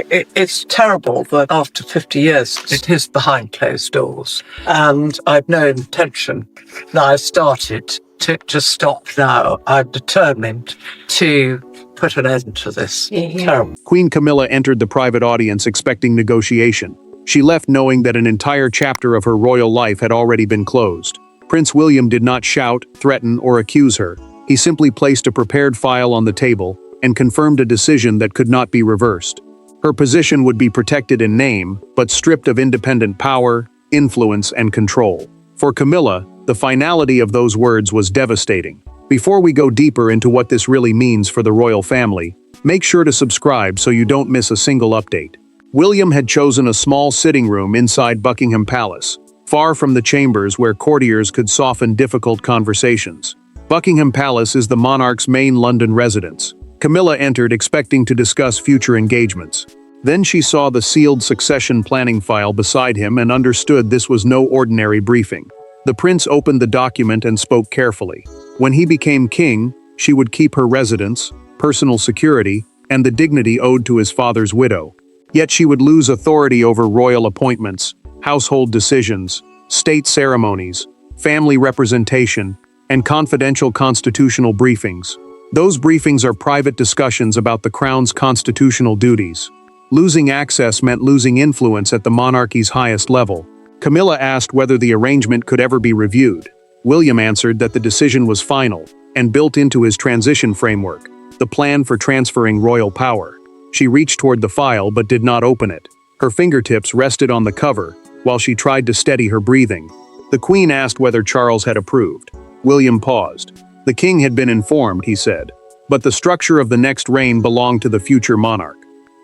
It's terrible that after 50 years, it is behind closed doors. And I've no intention. Now I've started to stop now. I'm determined to put an end to this. Terrible. Queen Camilla entered the private audience expecting negotiation. She left knowing that an entire chapter of her royal life had already been closed. Prince William did not shout, threaten, or accuse her. He simply placed a prepared file on the table and confirmed a decision that could not be reversed. Her position would be protected in name, but stripped of independent power, influence, and control. For Camilla, the finality of those words was devastating. Before we go deeper into what this really means for the royal family, make sure to subscribe so you don't miss a single update. William had chosen a small sitting room inside Buckingham Palace, far from the chambers where courtiers could soften difficult conversations. Buckingham Palace is the monarch's main London residence. Camilla entered expecting to discuss future engagements. Then she saw the sealed succession planning file beside him and understood this was no ordinary briefing. The prince opened the document and spoke carefully. When he became king, she would keep her residence, personal security, and the dignity owed to his father's widow. Yet she would lose authority over royal appointments, household decisions, state ceremonies, family representation, and confidential constitutional briefings. Those briefings are private discussions about the crown's constitutional duties. Losing access meant losing influence at the monarchy's highest level. Camilla asked whether the arrangement could ever be reviewed. William answered that the decision was final and built into his transition framework, the plan for transferring royal power. She reached toward the file but did not open it. Her fingertips rested on the cover while she tried to steady her breathing. The Queen asked whether Charles had approved. William paused. The king had been informed, he said, but the structure of the next reign belonged to the future monarch.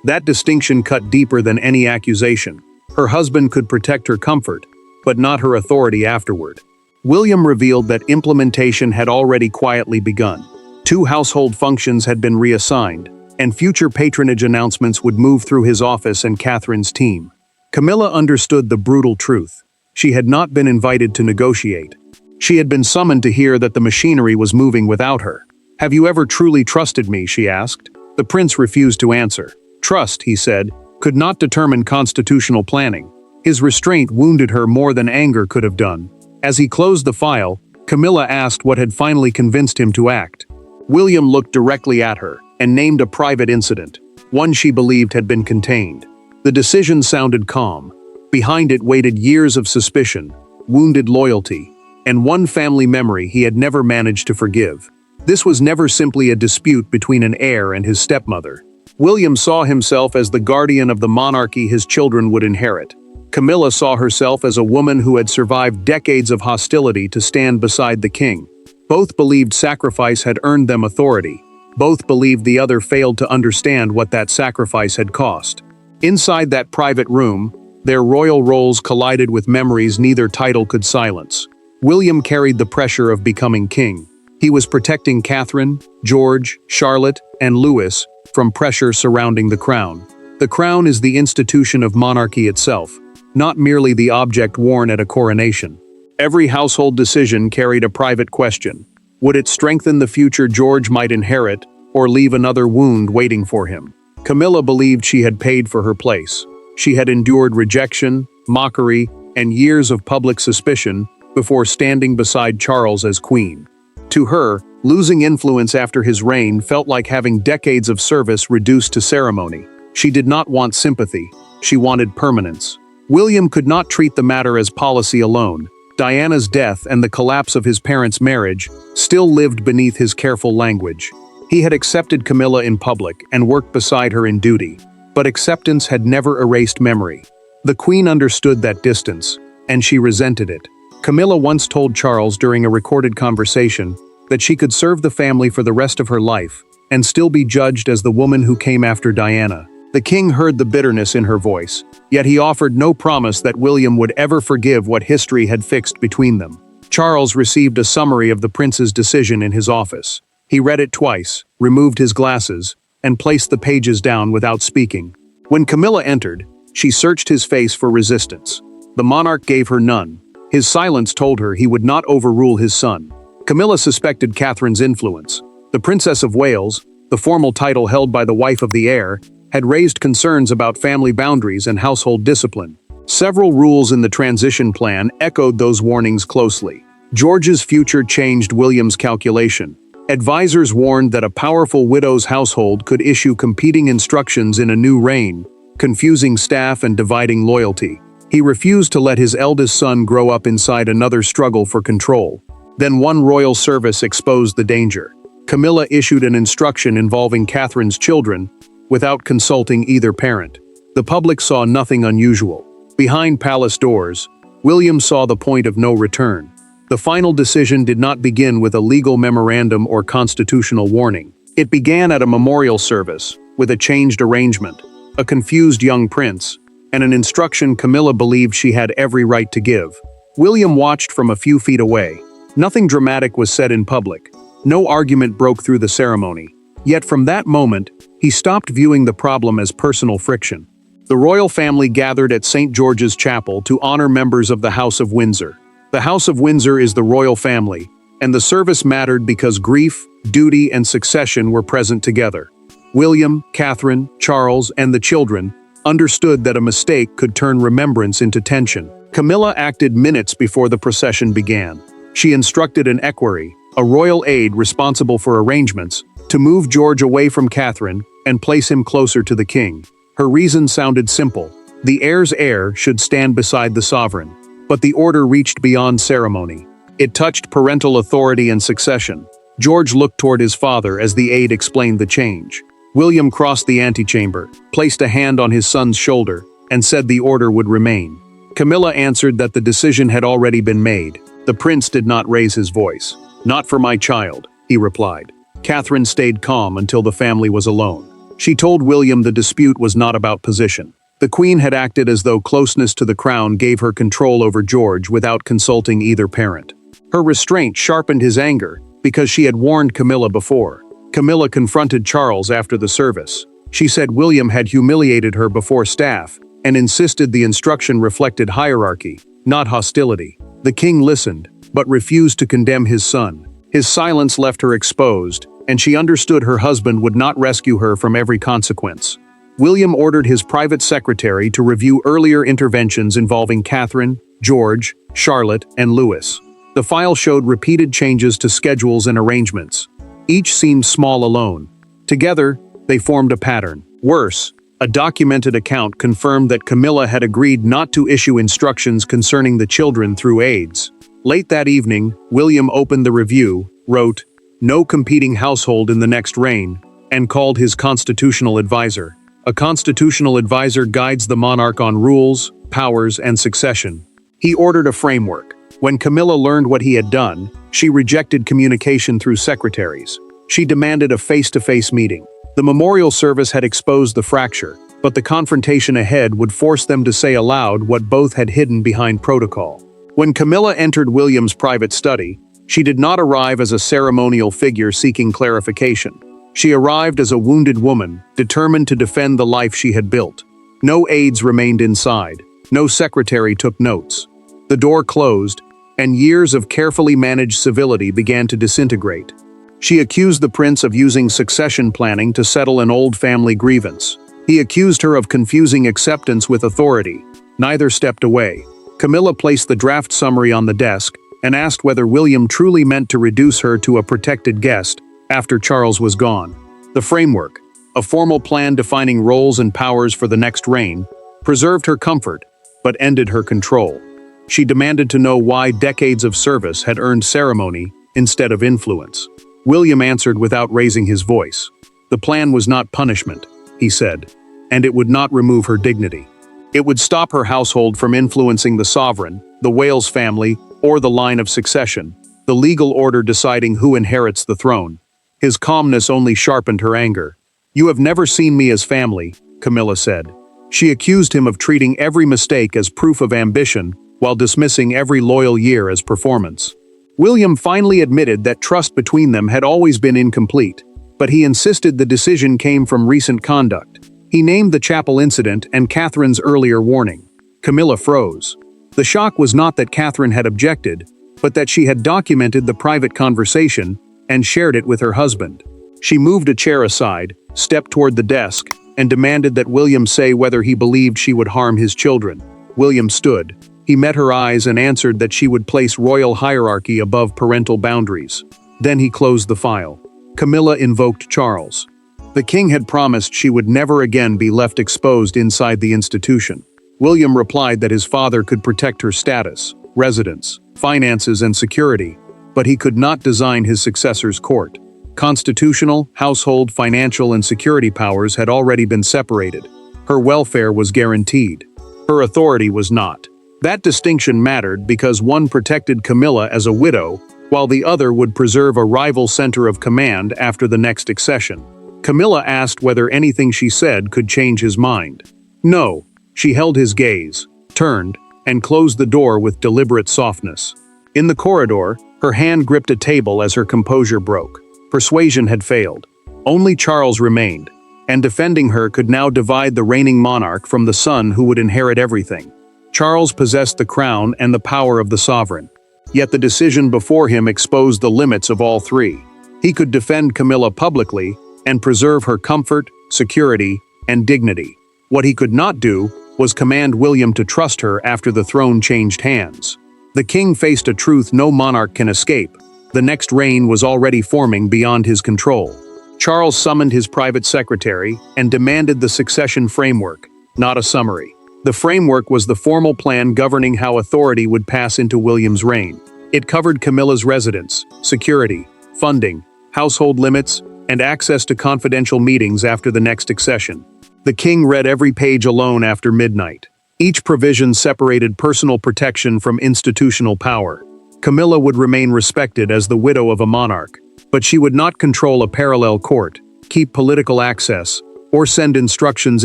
That distinction cut deeper than any accusation. Her husband could protect her comfort, but not her authority afterward. William revealed that implementation had already quietly begun. 2 household functions had been reassigned, and future patronage announcements would move through his office and Catherine's team. Camilla understood the brutal truth. She had not been invited to negotiate. She had been summoned to hear that the machinery was moving without her. "Have you ever truly trusted me?" she asked. The prince refused to answer. Trust, he said, could not determine constitutional planning. His restraint wounded her more than anger could have done. As he closed the file, Camilla asked what had finally convinced him to act. William looked directly at her and named a private incident, one she believed had been contained. The decision sounded calm. Behind it waited years of suspicion, wounded loyalty, and one family memory he had never managed to forgive. This was never simply a dispute between an heir and his stepmother. William saw himself as the guardian of the monarchy his children would inherit. Camilla saw herself as a woman who had survived decades of hostility to stand beside the king. Both believed sacrifice had earned them authority. Both believed the other failed to understand what that sacrifice had cost. Inside that private room, their royal roles collided with memories neither title could silence. William carried the pressure of becoming king. He was protecting Catherine, George, Charlotte, and Louis from pressure surrounding the crown. The crown is the institution of monarchy itself, not merely the object worn at a coronation. Every household decision carried a private question. Would it strengthen the future George might inherit, or leave another wound waiting for him? Camilla believed she had paid for her place. She had endured rejection, mockery, and years of public suspicion before standing beside Charles as queen. To her, losing influence after his reign felt like having decades of service reduced to ceremony. She did not want sympathy. She wanted permanence. William could not treat the matter as policy alone. Diana's death and the collapse of his parents' marriage still lived beneath his careful language. He had accepted Camilla in public and worked beside her in duty, but acceptance had never erased memory. The Queen understood that distance, and she resented it. Camilla once told Charles during a recorded conversation that she could serve the family for the rest of her life and still be judged as the woman who came after Diana. The king heard the bitterness in her voice, yet he offered no promise that William would ever forgive what history had fixed between them. Charles received a summary of the prince's decision in his office. He read it twice, removed his glasses, and placed the pages down without speaking. When Camilla entered, she searched his face for resistance. The monarch gave her none. His silence told her he would not overrule his son. Camilla suspected Catherine's influence. The Princess of Wales, the formal title held by the wife of the heir, had raised concerns about family boundaries and household discipline. Several rules in the transition plan echoed those warnings closely. George's future changed William's calculation. Advisors warned that a powerful widow's household could issue competing instructions in a new reign, confusing staff and dividing loyalty. He refused to let his eldest son grow up inside another struggle for control. Then one royal service exposed the danger. Camilla issued an instruction involving Catherine's children, without consulting either parent. The public saw nothing unusual. Behind palace doors, William saw the point of no return. The final decision did not begin with a legal memorandum or constitutional warning. It began at a memorial service, with a changed arrangement, a confused young prince, and an instruction Camilla believed she had every right to give. William watched from a few feet away. Nothing dramatic was said in public. No argument broke through the ceremony. Yet from that moment, he stopped viewing the problem as personal friction. The royal family gathered at St. George's Chapel to honor members of the House of Windsor. The House of Windsor is the royal family, and the service mattered because grief, duty, and succession were present together. William, Catherine, Charles, and the children understood that a mistake could turn remembrance into tension. Camilla acted minutes before the procession began. She instructed an equerry, a royal aide responsible for arrangements, to move George away from Catherine and place him closer to the king. Her reason sounded simple. The heir's heir should stand beside the sovereign. But the order reached beyond ceremony. It touched parental authority and succession. George looked toward his father as the aide explained the change. William crossed the antechamber, placed a hand on his son's shoulder, and said the order would remain. Camilla answered that the decision had already been made. The prince did not raise his voice. "Not for my child," he replied. Catherine stayed calm until the family was alone. She told William the dispute was not about position. The Queen had acted as though closeness to the crown gave her control over George without consulting either parent. Her restraint sharpened his anger, because she had warned Camilla before. Camilla confronted Charles after the service. She said William had humiliated her before staff, and insisted the instruction reflected hierarchy, not hostility. The king listened, but refused to condemn his son. His silence left her exposed, and she understood her husband would not rescue her from every consequence. William ordered his private secretary to review earlier interventions involving Catherine, George, Charlotte, and Louis. The file showed repeated changes to schedules and arrangements. Each seemed small alone. Together, they formed a pattern. Worse, a documented account confirmed that Camilla had agreed not to issue instructions concerning the children through aides. Late that evening, William opened the review, wrote, "No competing household in the next reign," and called his constitutional advisor. A constitutional advisor guides the monarch on rules, powers, and succession. He ordered a framework. When Camilla learned what he had done, she rejected communication through secretaries. She demanded a face-to-face meeting. The memorial service had exposed the fracture, but the confrontation ahead would force them to say aloud what both had hidden behind protocol. When Camilla entered William's private study, she did not arrive as a ceremonial figure seeking clarification. She arrived as a wounded woman, determined to defend the life she had built. No aides remained inside. No secretary took notes. The door closed, and years of carefully managed civility began to disintegrate. She accused the prince of using succession planning to settle an old family grievance. He accused her of confusing acceptance with authority. Neither stepped away. Camilla placed the draft summary on the desk and asked whether William truly meant to reduce her to a protected guest after Charles was gone. The framework, a formal plan defining roles and powers for the next reign, preserved her comfort, but ended her control. She demanded to know why decades of service had earned ceremony instead of influence. William answered without raising his voice. The plan was not punishment, he said, and it would not remove her dignity. It would stop her household from influencing the sovereign, the Wales family, or the line of succession, the legal order deciding who inherits the throne. His calmness only sharpened her anger. "You have never seen me as family," Camilla said. She accused him of treating every mistake as proof of ambition, while dismissing every loyal year as performance. William finally admitted that trust between them had always been incomplete, but he insisted the decision came from recent conduct. He named the chapel incident and Catherine's earlier warning. Camilla froze. The shock was not that Catherine had objected, but that she had documented the private conversation and shared it with her husband. She moved a chair aside, stepped toward the desk, and demanded that William say whether he believed she would harm his children. William stood. He met her eyes and answered that she would place royal hierarchy above parental boundaries. Then he closed the file. Camilla invoked Charles. The king had promised she would never again be left exposed inside the institution. William replied that his father could protect her status, residence, finances, and security, but he could not design his successor's court. Constitutional, household, financial, and security powers had already been separated. Her welfare was guaranteed. Her authority was not. That distinction mattered because one protected Camilla as a widow, while the other would preserve a rival center of command after the next accession. Camilla asked whether anything she said could change his mind. No. She held his gaze, turned, and closed the door with deliberate softness. In the corridor, her hand gripped a table as her composure broke. Persuasion had failed. Only Charles remained, and defending her could now divide the reigning monarch from the son who would inherit everything. Charles possessed the crown and the power of the sovereign. Yet the decision before him exposed the limits of all three. He could defend Camilla publicly and preserve her comfort, security, and dignity. What he could not do was command William to trust her after the throne changed hands. The king faced a truth no monarch can escape. The next reign was already forming beyond his control. Charles summoned his private secretary and demanded the succession framework, not a summary. The framework was the formal plan governing how authority would pass into William's reign. It covered Camilla's residence, security, funding, household limits, and access to confidential meetings after the next accession. The king read every page alone after midnight. Each provision separated personal protection from institutional power. Camilla would remain respected as the widow of a monarch, but she would not control a parallel court, keep political access, or send instructions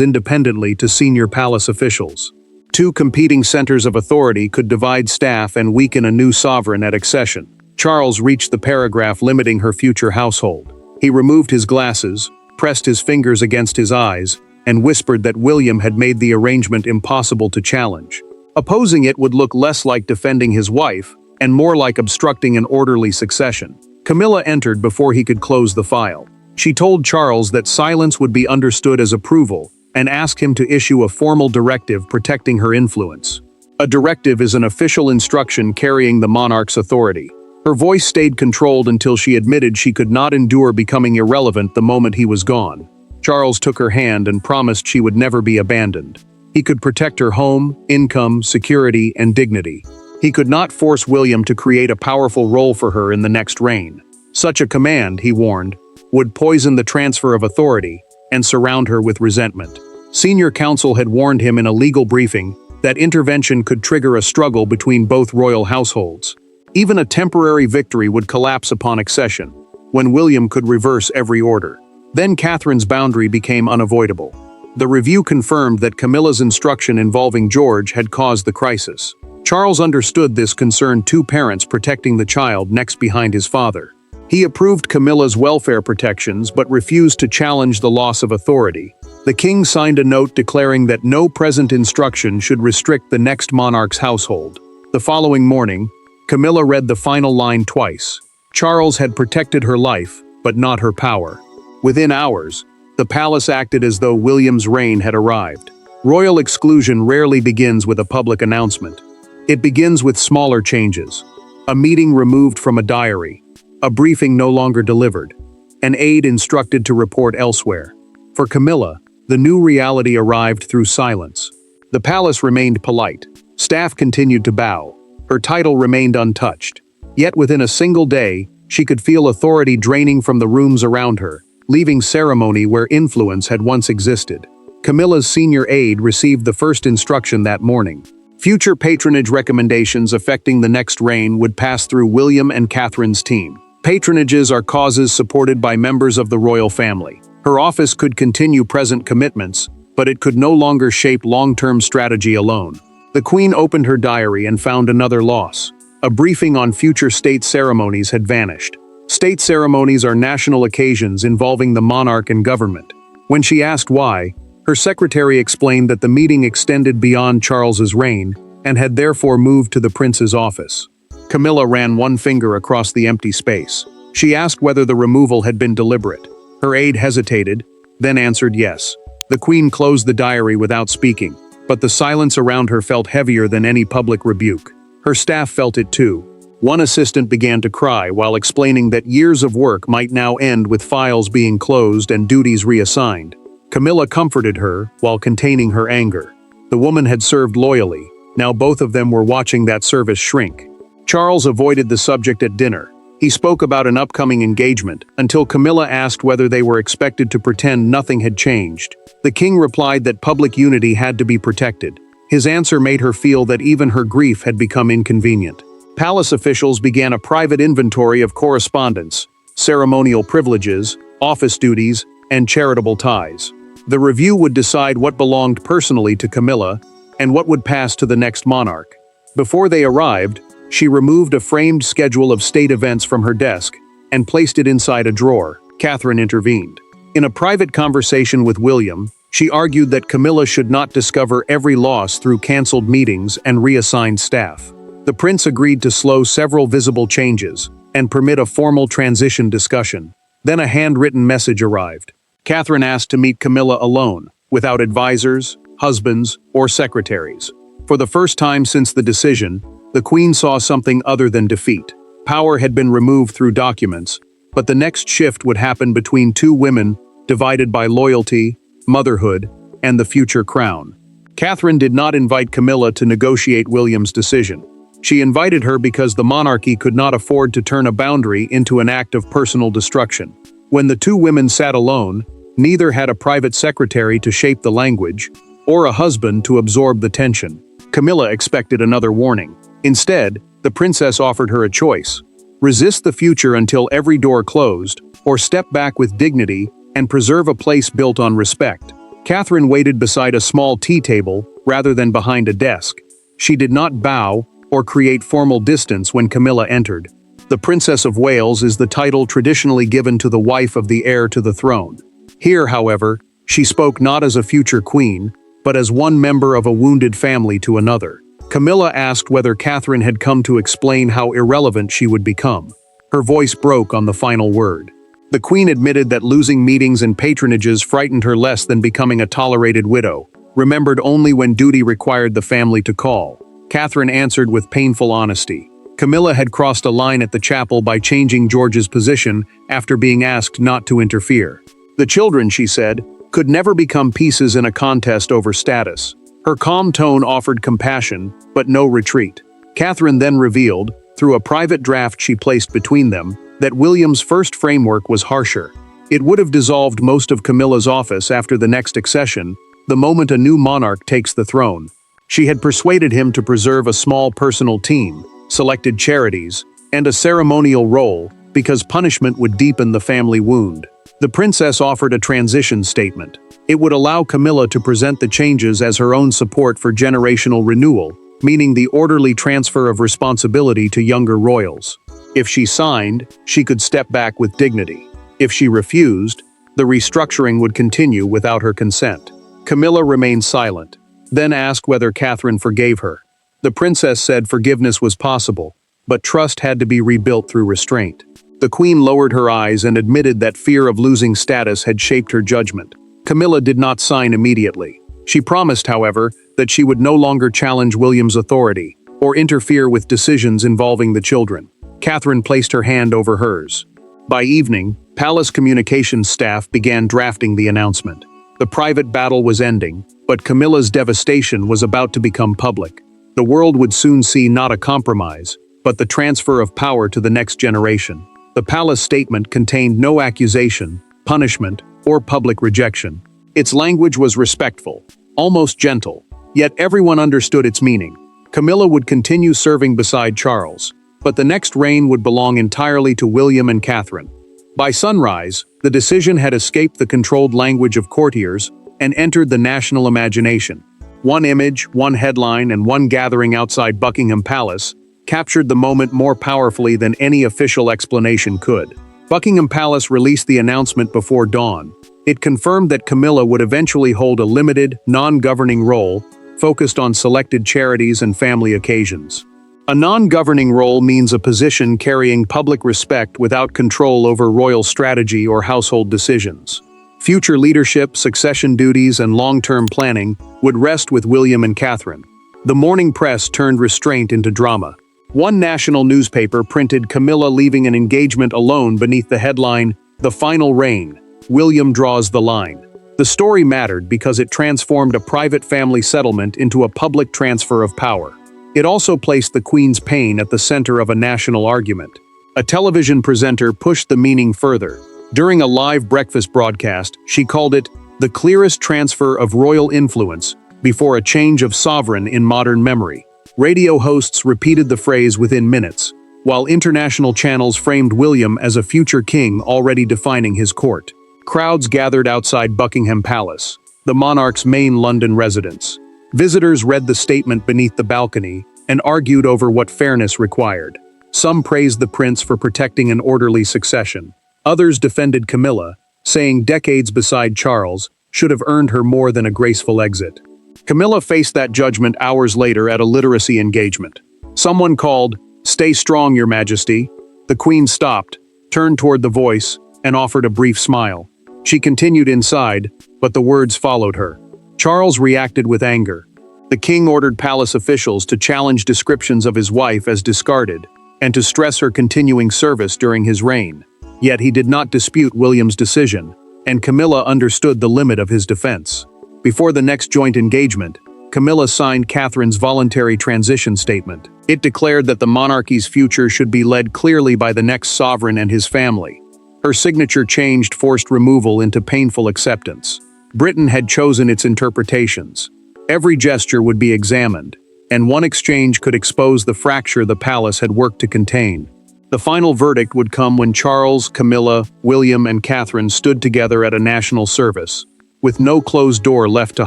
independently to senior palace officials. Two competing centers of authority could divide staff and weaken a new sovereign at accession. Charles reached the paragraph limiting her future household. He removed his glasses, pressed his fingers against his eyes, and whispered that William had made the arrangement impossible to challenge. Opposing it would look less like defending his wife, and more like obstructing an orderly succession. Camilla entered before he could close the file. She told Charles that silence would be understood as approval, and asked him to issue a formal directive protecting her influence. A directive is an official instruction carrying the monarch's authority. Her voice stayed controlled until she admitted she could not endure becoming irrelevant the moment he was gone. Charles took her hand and promised she would never be abandoned. He could protect her home, income, security, and dignity. He could not force William to create a powerful role for her in the next reign. Such a command, he warned, would poison the transfer of authority and surround her with resentment. Senior counsel had warned him in a legal briefing that intervention could trigger a struggle between both royal households. Even a temporary victory would collapse upon accession, when William could reverse every order. Then Catherine's boundary became unavoidable. The review confirmed that Camilla's instruction involving George had caused the crisis. Charles understood this concerned two parents protecting the child next behind his father. He approved Camilla's welfare protections but refused to challenge the loss of authority. The king signed a note declaring that no present instruction should restrict the next monarch's household. The following morning, Camilla read the final line twice. Charles had protected her life, but not her power. Within hours, the palace acted as though William's reign had arrived. Royal exclusion rarely begins with a public announcement. It begins with smaller changes. A meeting removed from a diary. A briefing no longer delivered. An aide instructed to report elsewhere. For Camilla, the new reality arrived through silence. The palace remained polite. Staff continued to bow. Her title remained untouched. Yet within a single day, she could feel authority draining from the rooms around her, leaving ceremony where influence had once existed. Camilla's senior aide received the first instruction that morning. Future patronage recommendations affecting the next reign would pass through William and Catherine's team. Patronages are causes supported by members of the royal family. Her office could continue present commitments, but it could no longer shape long-term strategy alone. The Queen opened her diary and found another loss. A briefing on future state ceremonies had vanished. State ceremonies are national occasions involving the monarch and government. When she asked why, her secretary explained that the meeting extended beyond Charles's reign and had therefore moved to the prince's office. Camilla ran one finger across the empty space. She asked whether the removal had been deliberate. Her aide hesitated, then answered yes. The queen closed the diary without speaking, but the silence around her felt heavier than any public rebuke. Her staff felt it too. One assistant began to cry while explaining that years of work might now end with files being closed and duties reassigned. Camilla comforted her while containing her anger. The woman had served loyally. Now both of them were watching that service shrink. Charles avoided the subject at dinner. He spoke about an upcoming engagement until Camilla asked whether they were expected to pretend nothing had changed. The king replied that public unity had to be protected. His answer made her feel that even her grief had become inconvenient. Palace officials began a private inventory of correspondence, ceremonial privileges, office duties, and charitable ties. The review would decide what belonged personally to Camilla and what would pass to the next monarch. Before they arrived, she removed a framed schedule of state events from her desk and placed it inside a drawer. Catherine intervened. In a private conversation with William, she argued that Camilla should not discover every loss through cancelled meetings and reassigned staff. The prince agreed to slow several visible changes and permit a formal transition discussion. Then a handwritten message arrived. Catherine asked to meet Camilla alone, without advisors, husbands, or secretaries. For the first time since the decision, the queen saw something other than defeat. Power had been removed through documents, but the next shift would happen between two women divided by loyalty, motherhood, and the future crown. Catherine did not invite Camilla to negotiate William's decision. She invited her because the monarchy could not afford to turn a boundary into an act of personal destruction. When the two women sat alone, neither had a private secretary to shape the language, or a husband to absorb the tension. Camilla expected another warning. Instead, the princess offered her a choice: resist the future until every door closed, or step back with dignity and preserve a place built on respect. Catherine waited beside a small tea table rather than behind a desk. She did not bow or create formal distance when Camilla entered. The Princess of Wales is the title traditionally given to the wife of the heir to the throne. Here, however, she spoke not as a future queen, but as one member of a wounded family to another. Camilla asked whether Catherine had come to explain how irrelevant she would become. Her voice broke on the final word. The queen admitted that losing meetings and patronages frightened her less than becoming a tolerated widow, remembered only when duty required the family to call. Catherine answered with painful honesty. Camilla had crossed a line at the chapel by changing George's position after being asked not to interfere. The children, she said, could never become pieces in a contest over status. Her calm tone offered compassion, but no retreat. Catherine then revealed, through a private draft she placed between them, that William's first framework was harsher. It would have dissolved most of Camilla's office after the next accession, the moment a new monarch takes the throne. She had persuaded him to preserve a small personal team, selected charities, and a ceremonial role, because punishment would deepen the family wound. The princess offered a transition statement. It would allow Camilla to present the changes as her own support for generational renewal, meaning the orderly transfer of responsibility to younger royals. If she signed, she could step back with dignity. If she refused, the restructuring would continue without her consent. Camilla remained silent, then asked whether Catherine forgave her. The princess said forgiveness was possible, but trust had to be rebuilt through restraint. The queen lowered her eyes and admitted that fear of losing status had shaped her judgment. Camilla did not sign immediately. She promised, however, that she would no longer challenge William's authority or interfere with decisions involving the children. Catherine placed her hand over hers. By evening, palace communications staff began drafting the announcement. The private battle was ending, but Camilla's devastation was about to become public. The world would soon see not a compromise, but the transfer of power to the next generation. The palace statement contained no accusation, punishment, or public rejection. Its language was respectful, almost gentle, yet everyone understood its meaning. Camilla would continue serving beside Charles, but the next reign would belong entirely to William and Catherine. By sunrise, the decision had escaped the controlled language of courtiers and entered the national imagination. One image, one headline, and one gathering outside Buckingham Palace captured the moment more powerfully than any official explanation could. Buckingham Palace released the announcement before dawn. It confirmed that Camilla would eventually hold a limited, non-governing role, focused on selected charities and family occasions. A non-governing role means a position carrying public respect without control over royal strategy or household decisions. Future leadership, succession duties, and long-term planning would rest with William and Catherine. The morning press turned restraint into drama. One national newspaper printed Camilla leaving an engagement alone beneath the headline, "The Final Reign. William Draws the Line." The story mattered because it transformed a private family settlement into a public transfer of power. It also placed the Queen's pain at the center of a national argument. A television presenter pushed the meaning further. During a live breakfast broadcast, she called it the clearest transfer of royal influence before a change of sovereign in modern memory. Radio hosts repeated the phrase within minutes, while international channels framed William as a future king already defining his court. Crowds gathered outside Buckingham Palace, the monarch's main London residence. Visitors read the statement beneath the balcony and argued over what fairness required. Some praised the prince for protecting an orderly succession. Others defended Camilla, saying decades beside Charles should have earned her more than a graceful exit. Camilla faced that judgment hours later at a literacy engagement. Someone called, "Stay strong, Your Majesty." The Queen stopped, turned toward the voice, and offered a brief smile. She continued inside, but the words followed her. Charles reacted with anger. The king ordered palace officials to challenge descriptions of his wife as discarded, and to stress her continuing service during his reign. Yet he did not dispute William's decision, and Camilla understood the limit of his defense. Before the next joint engagement, Camilla signed Catherine's voluntary transition statement. It declared that the monarchy's future should be led clearly by the next sovereign and his family. Her signature changed forced removal into painful acceptance. Britain had chosen its interpretations. Every gesture would be examined, and one exchange could expose the fracture the palace had worked to contain. The final verdict would come when Charles, Camilla, William, and Catherine stood together at a national service, with no closed door left to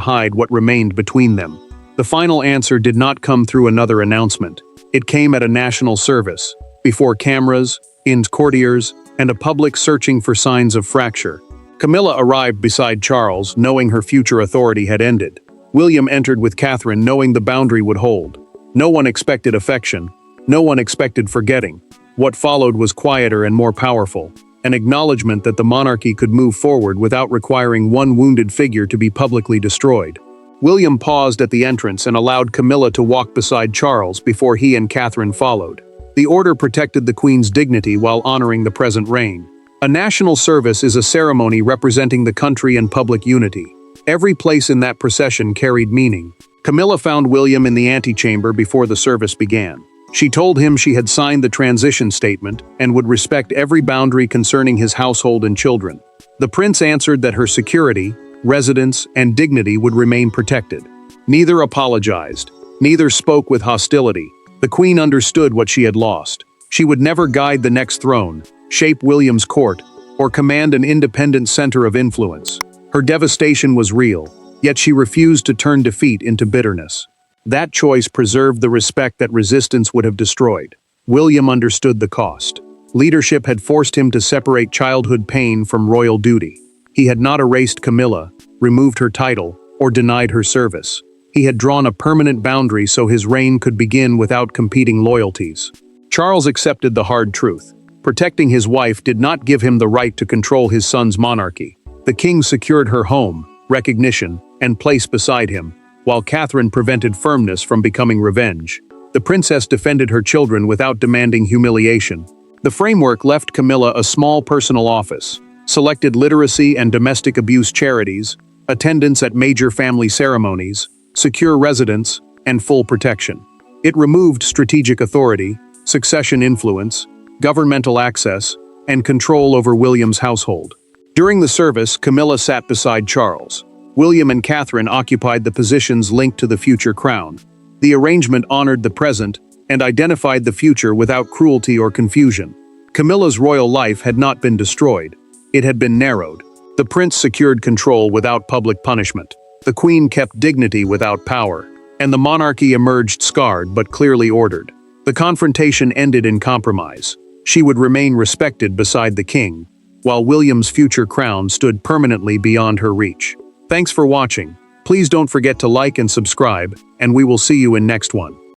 hide what remained between them. The final answer did not come through another announcement. It came at a national service, before cameras, in courtiers, and a public searching for signs of fracture. Camilla arrived beside Charles, knowing her future authority had ended. William entered with Catherine, knowing the boundary would hold. No one expected affection. No one expected forgetting. What followed was quieter and more powerful, an acknowledgement that the monarchy could move forward without requiring one wounded figure to be publicly destroyed. William paused at the entrance and allowed Camilla to walk beside Charles before he and Catherine followed. The order protected the Queen's dignity while honoring the present reign. A national service is a ceremony representing the country and public unity. Every place in that procession carried meaning. Camilla found William in the antechamber before the service began. She told him she had signed the transition statement and would respect every boundary concerning his household and children. The prince answered that her security, residence, and dignity would remain protected. Neither apologized. Neither spoke with hostility. The Queen understood what she had lost. She would never guide the next throne, shape William's court, or command an independent center of influence. Her devastation was real, yet she refused to turn defeat into bitterness. That choice preserved the respect that resistance would have destroyed. William understood the cost. Leadership had forced him to separate childhood pain from royal duty. He had not erased Camilla, removed her title, or denied her service. He had drawn a permanent boundary so his reign could begin without competing loyalties. Charles accepted the hard truth. Protecting his wife did not give him the right to control his son's monarchy. The king secured her home, recognition, and place beside him, while Catherine prevented firmness from becoming revenge. The princess defended her children without demanding humiliation. The framework left Camilla a small personal office, selected literacy and domestic abuse charities, attendance at major family ceremonies, secure residence, and full protection. It removed strategic authority, succession influence, governmental access, and control over William's household. During the service, Camilla sat beside Charles. William and Catherine occupied the positions linked to the future crown. The arrangement honored the present and identified the future without cruelty or confusion. Camilla's royal life had not been destroyed. It had been narrowed. The prince secured control without public punishment. The queen kept dignity without power, and the monarchy emerged scarred but clearly ordered. The confrontation ended in compromise. She would remain respected beside the king, while William's future crown stood permanently beyond her reach. Thanks for watching. Please don't forget to like and subscribe, and we will see you in next one.